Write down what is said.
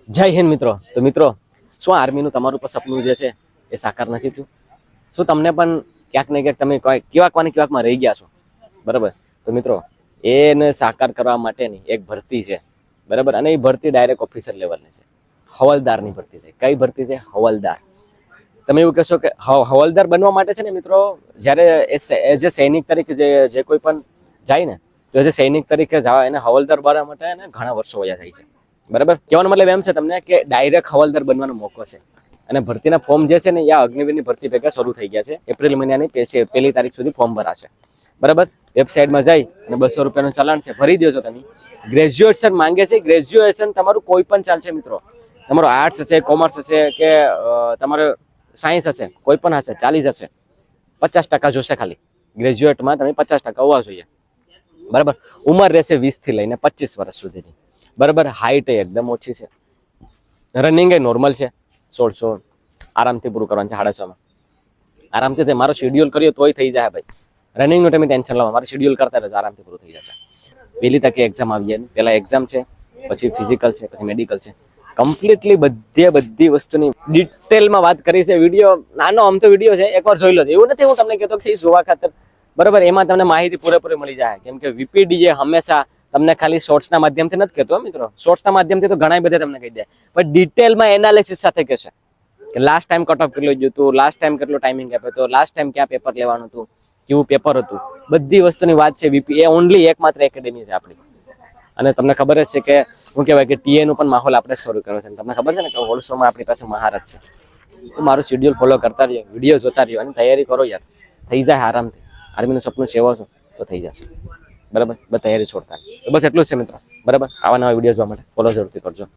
જય હિન્દ મિત્રો. તો મિત્રો, શું આર્મીનું તમારું પણ સપનું જે છે એ સાકાર નથી થયું? શું તમને પણ ક્યાંક ને ક્યાંક તમે ક્યાંકમાં રહી ગયા છો? બરાબર. તો મિત્રો, એને સાકાર કરવા માટેની એક ભરતી છે, બરાબર. અને એ ભરતી ડાયરેક્ટ ઓફિસર લેવલની છે, હવાલદારની ભરતી છે. કઈ ભરતી છે? હવાલદાર. તમે એવું કહેશો કે હવાલદાર બનવા માટે છે ને મિત્રો, જ્યારે એઝ એ સૈનિક તરીકે જે કોઈ પણ જાય ને, તો એઝ એ સૈનિક તરીકે જવા એને હવાલદાર બનવા માટે એને ઘણા વર્ષો વયા જાય છે, બરાબર. કહેવાનો મતલબ એમ છે તમને કે ડાયરેક્ટ હવાલદાર બનવાનો મોકો છે. અને ભરતીના ફોર્મ જે છે ને એ અગ્નિવીરની ભરતી ભેગા શરૂ થઈ ગયા છે. એપ્રિલ મહિનાની 1 તારીખ સુધી ફોર્મ ભરાશે, બરાબર. વેબસાઇટમાં જઈ અને 200 રૂપિયાનું ચલાણ છે, ભરી દેજો તમે. ગ્રેજ્યુએશન માંગે છે. ગ્રેજ્યુએશન તમારું કોઈ પણ ચાલશે મિત્રો. તમારું આર્ટ્સ હશે, કોમર્સ હશે કે તમારે સાયન્સ હશે, કોઈ પણ હશે, ચાલી જશે. 50% જોશે ખાલી. ગ્રેજ્યુએટમાં તમે 50% હોવા જોઈએ, બરાબર. ઉંમર રહેશે 20 થી લઈને 25 વર્ષ સુધીની, બરાબર. હાઈટ એકદમ ઓછી છે. રનિંગ એ નોર્મલ છે. 1600 આરામથી પૂરું કરવાનું છે. 650 આરામથી મારો શેડ્યુલ કર્યો તોય થઈ જાય ભાઈ. રનિંગનું તમે ટેન્શન લો, મારો શેડ્યુલ કરતા રહેજો, આરામથી પૂરું થઈ જશે. પહેલી તકે એક્ઝામ આવી જાય. પહેલા એક્ઝામ છે, પછી ફિઝિકલ છે, પછી મેડિકલ છે. કમ્પ્લીટલી બધી વસ્તુની ડિટેલમાં વાત કરી છે. વિડીયો નાનો આમ તો વિડીયો છે, એકવાર જોઈ લો. એવું નથી હું તમને કહેતો કે જોવા ખાતર, બરાબર. એમાં તમને માહિતી પૂરેપૂરી મળી જાય. કેમ કે વીપીડી જે હંમેશા તમને ખાલી શોર્ટ્સના માધ્યમથી નથી કહેતો મિત્રો. શોર્ટ્સના માધ્યમથી તો ઘણા બધા તમને કહી દે, પણ ડિટેલમાં એનાલિસિસ સાથે કહેશે કે લાસ્ટ ટાઈમ કટ ઓફ કેટલું ગયું હતું, લાસ્ટ ટાઈમ કેટલો ટાઈમિંગ આપ્યો હતો, લાસ્ટ ટાઈમ ક્યાં પેપર લેવાનું હતું, કેવું પેપર હતું, બધી વસ્તુની વાત છે. વીપી એ ઓનલી એકમાત્ર એકેડેમી છે આપણી. અને તમને ખબર જ છે કે શું કહેવાય કે ટીએ નું પણ માહોલ આપણે શરૂ કર્યો છે. તમને ખબર છે ને કે હોલસોમાં આપણી પાસે મહારથ છે. તો મારું શેડ્યુલ ફોલો કરતા રહ્યો, વિડીયો જોતા રહ્યો અને તૈયારી કરો યાર, થઈ જાય આરામથી. આર્મીનું સપનું સેવો છો તો થઈ જશે, બરાબર. બસ તૈયારી છોડતા. તો બસ એટલું જ છે મિત્રો, બરાબર. આવા નવા વિડીયો જોવા માટે ફોલો જરૂરથી કરજો.